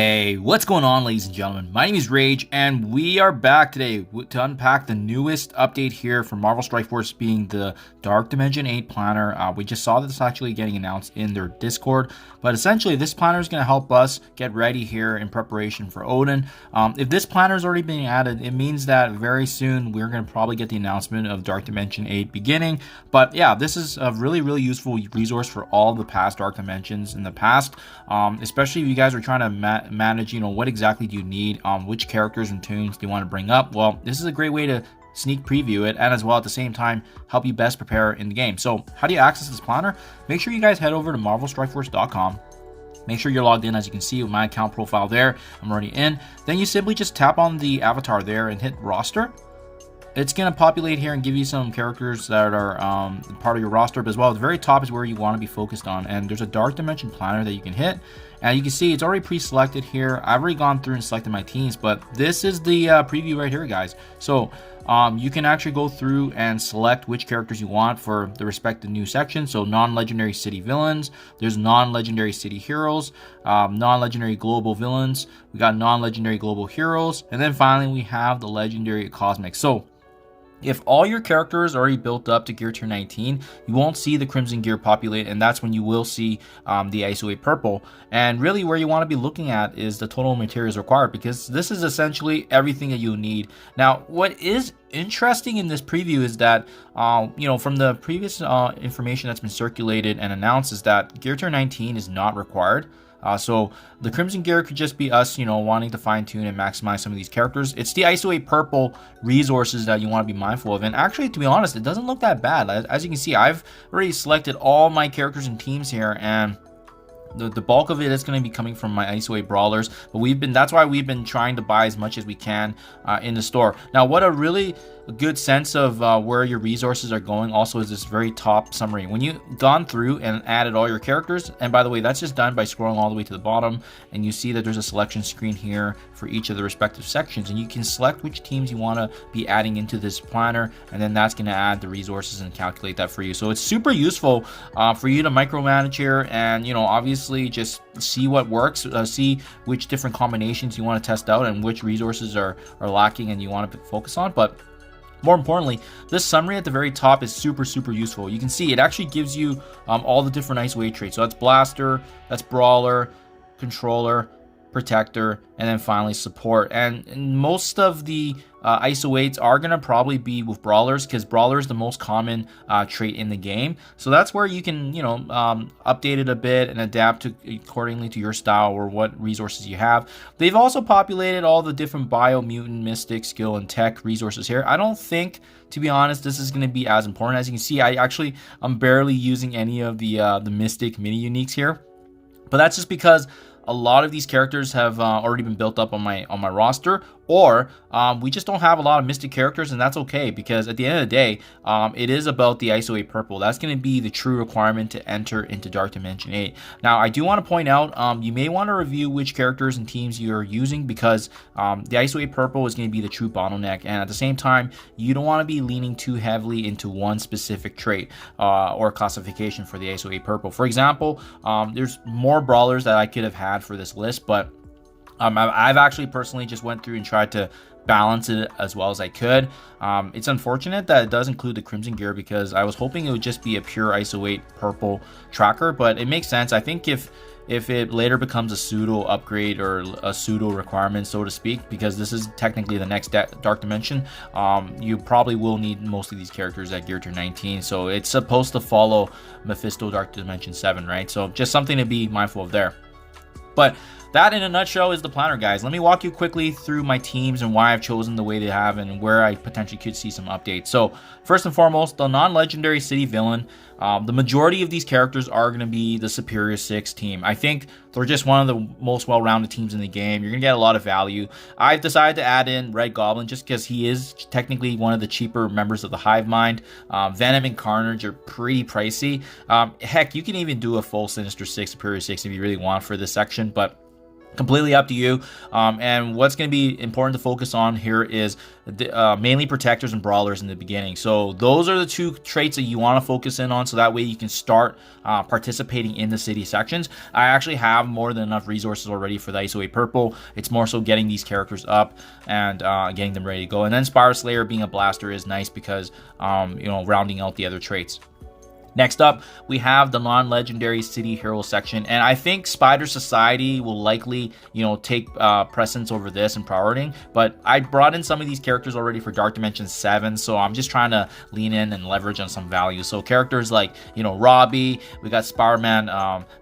Hey, what's going on, ladies and gentlemen? My name is Rayge, and we are back today to unpack the newest update here for Marvel Strike Force, being the Dark Dimension 8 planner. We just saw this actually getting announced in their Discord, but essentially this planner is going to help us get ready here in preparation for Odin. If this planner is already being added, it means that very soon we're going to probably get the announcement of Dark Dimension 8 beginning. But yeah, this is a really useful resource for all the past Dark Dimensions in the past, especially if you guys are trying to manage, what exactly do you need, which characters and tunes do you want to bring up. Well, this is a great way to sneak preview it, and as well at the same time help you best prepare in the game. So how do you access this planner? Make sure you guys head over to marvelstrikeforce.com. Make sure you're logged in. As you can see with my account profile there, I'm already in. Then you simply just tap on the avatar there and hit roster. It's going to populate here and give you some characters that are part of your roster, but as well at the very top is where you want to be focused on, and there's a Dark Dimension planner that you can hit, and you can see it's already pre-selected here. I've already gone through and selected my teams, but this is the preview right here, guys. So you can actually go through and select which characters you want for the respective new section. So non-legendary city villains, there's non-legendary city heroes, non-legendary global villains, we got non-legendary global heroes, and then finally we have the legendary cosmic. So if all your characters are already built up to gear tier 19, you won't see the crimson gear populate, and that's when you will see the ISO-8 purple. And really where you want to be looking at is the total materials required, because this is essentially everything that you need. Now, what is interesting in this preview is that, from the previous information that's been circulated and announced, is that gear tier 19 is not required. So the crimson gear could just be us, wanting to fine tune and maximize some of these characters. It's the ISO-8 purple resources that you want to be mindful of. And actually, to be honest, it doesn't look that bad. As you can see, I've already selected all my characters and teams here, and the bulk of it is going to be coming from my ISO-8 brawlers, but that's why we've been trying to buy as much as we can in the store. Now, what a really good sense of where your resources are going also is this very top summary. When you've gone through and added all your characters, and by the way, that's just done by scrolling all the way to the bottom, and you see that there's a selection screen here for each of the respective sections, and you can select which teams you want to be adding into this planner, and then that's going to add the resources and calculate that for you. So it's super useful for you to micromanage here, and obviously just see what works, see which different combinations you want to test out and which resources are lacking and you want to focus on. But more importantly, this summary at the very top is super useful. You can see it actually gives you all the different ISO-8 traits. So that's blaster, that's brawler, controller, protector, and then finally support. And most of the ISO-8s are going to probably be with brawlers, because brawler is the most common trait in the game. So that's where you can update it a bit and adapt accordingly to your style or what resources you have. They've also populated all the different bio, mutant, mystic, skill, and tech resources here. I don't think, to be honest, this is going to be as important. As you can see, I'm barely using any of the mystic mini uniques here, but that's just because a lot of these characters have already been built up on my roster, or we just don't have a lot of mystic characters, and that's okay, because at the end of the day, it is about the ISO-8 purple. That's going to be the true requirement to enter into Dark Dimension 8. Now, I do want to point out, you may want to review which characters and teams you're using, because the ISO-8 purple is going to be the true bottleneck, and at the same time, you don't want to be leaning too heavily into one specific trait or classification for the ISO-8 purple. For example, there's more brawlers that I could have had for this list, but I've actually personally just went through and tried to balance it as well as I could. It's unfortunate that it does include the crimson gear, because I was hoping it would just be a pure ISO-8 purple tracker, but it makes sense. I think if it later becomes a pseudo upgrade or a pseudo requirement, so to speak, because this is technically the next Dark Dimension, you probably will need most of these characters at gear tier 19. So it's supposed to follow Mephisto Dark Dimension 7, right? So just something to be mindful of there. But that in a nutshell is the planner, guys. Let me walk you quickly through my teams and why I've chosen the way they have and where I potentially could see some updates. So first and foremost, the non-legendary city villain. The majority of these characters are going to be the Superior 6 team. I think they're just one of the most well-rounded teams in the game. You're going to get a lot of value. I've decided to add in Red Goblin just because he is technically one of the cheaper members of the Hive Mind. Venom and Carnage are pretty pricey. Heck, you can even do a full Sinister 6, Superior 6 if you really want for this section, but Completely up to you. And what's going to be important to focus on here is mainly protectors and brawlers in the beginning. So those are the two traits that you want to focus in on, so that way you can start participating in the city sections. I actually have more than enough resources already for the ISO-8 purple. It's more so getting these characters up and getting them ready to go. And then Spire Slayer being a blaster is nice because rounding out the other traits. Next up, we have the non-legendary city hero section, and I think Spider Society will likely, take precedence over this in priority. But I brought in some of these characters already for Dark Dimension 7, so I'm just trying to lean in and leverage on some value. So characters like, Robbie, we got Spider-Man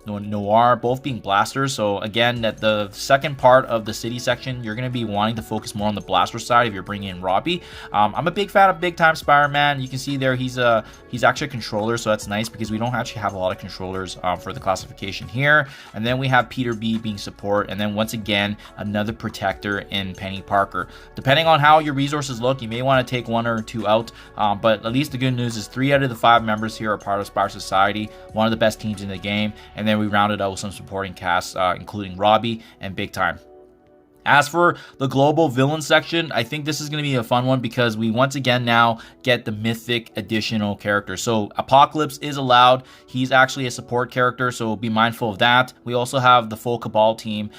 Noir, both being blasters. So again, at the second part of the city section, you're going to be wanting to focus more on the blaster side if you're bringing in Robbie. I'm a big fan of Big Time Spider-Man. You can see there he's actually a controller, so that's nice because we don't actually have a lot of controllers for the classification here. And then we have Peter B being support, and then once again another protector in Penny Parker. Depending on how your resources look, you may want to take one or two out, but at least the good news is 3 out of the 5 members here are part of Spire Society, one of the best teams in the game. And then we rounded out with some supporting casts, including Robbie and Big Time. As for the global villain section, I think this is going to be a fun one because we once again now get the mythic additional characters. So Apocalypse is allowed. He's actually a support character, so be mindful of that. We also have the full Cabal team,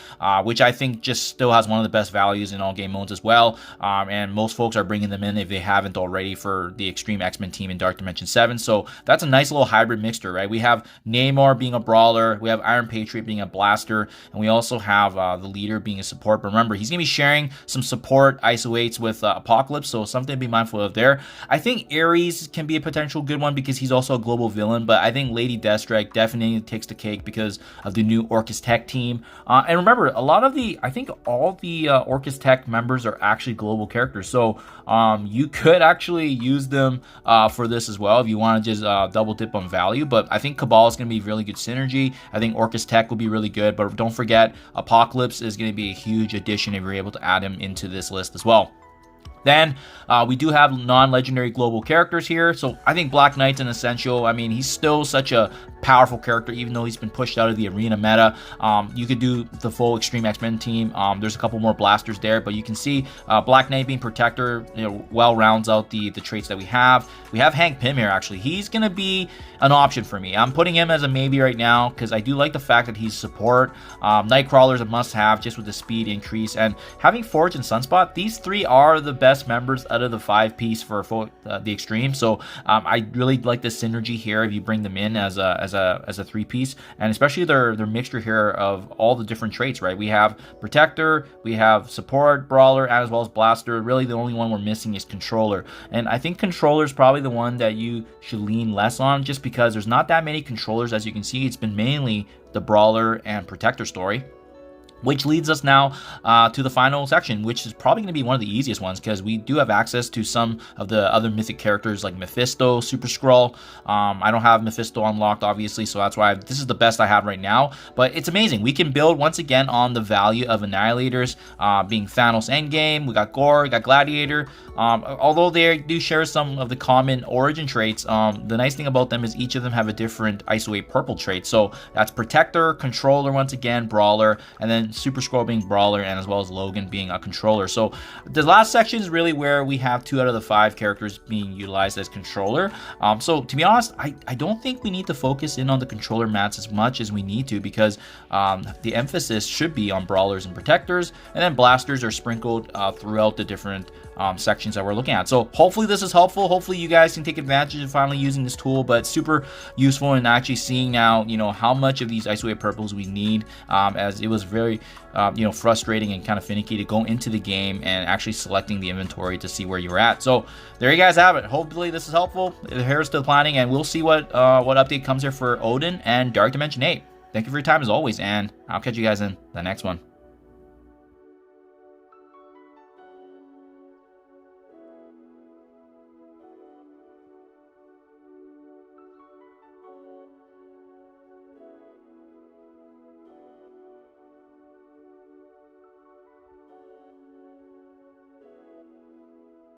which I think just still has one of the best values in all game modes as well. And most folks are bringing them in if they haven't already for the Extreme X-Men team in Dark Dimension 7. So that's a nice little hybrid mixture, right? We have Namor being a brawler, we have Iron Patriot being a blaster, and we also have the leader being a support. But remember, he's going to be sharing some support ISO-8s with Apocalypse, so something to be mindful of there. I think Ares can be a potential good one because he's also a global villain, but I think Lady Deathstrike definitely takes the cake because of the new Orcus Tech team. And remember, I think all the Orcus Tech members are actually global characters, so you could actually use them for this as well if you want to just double dip on value. But I think Cabal is going to be really good synergy. I think Orcus Tech will be really good, but don't forget Apocalypse is going to be a huge addition if you're able to add him into this list as well. Then we do have non-legendary global characters here. So I think Black Knight's an essential. I mean, he's still such a powerful character, even though he's been pushed out of the arena meta. You could do the full Extreme X-Men team. There's a couple more blasters there, but you can see Black Knight being protector, well rounds out the traits that we have. We have Hank Pym here, actually. He's going to be an option for me. I'm putting him as a maybe right now because I do like the fact that he's support. Nightcrawler is a must-have just with the speed increase. And having Forge and Sunspot, these 3 are the best members out of the 5-piece for the Extreme. So I really like the synergy here if you bring them in as a 3-piece, and especially their mixture here of all the different traits, right? We have Protector, we have Support, Brawler, as well as Blaster. Really the only one we're missing is Controller, and I think Controller is probably the one that you should lean less on just because there's not that many controllers. As you can see, it's been mainly the Brawler and Protector story. Which leads us now to the final section, which is probably going to be one of the easiest ones because we do have access to some of the other mythic characters like Mephisto, Super Skrull. I don't have Mephisto unlocked, obviously, so that's why this is the best I have right now. But it's amazing. We can build, once again, on the value of Annihilators, being Thanos Endgame. We got Gore, we got Gladiator. Although they do share some of the common origin traits, the nice thing about them is each of them have a different ISO-8 purple trait. So that's Protector, Controller, once again, Brawler, and then Super Skrull being Brawler, and as well as Logan being a Controller. So the last section is really where we have 2 out of the 5 characters being utilized as Controller. So to be honest, I don't think we need to focus in on the Controller mats as much as we need to because the emphasis should be on Brawlers and Protectors, and then Blasters are sprinkled throughout the different sections that we're looking at. So hopefully this is helpful. Hopefully you guys can take advantage of finally using this tool, but it's super useful in actually seeing now, how much of these ISO-8 purples we need, as it was very, frustrating and kind of finicky to go into the game and actually selecting the inventory to see where you're at. So there you guys have it. Hopefully this is helpful. Here's to the planning, and we'll see what update comes here for Odin and Dark Dimension 8. Thank you for your time as always, and I'll catch you guys in the next one.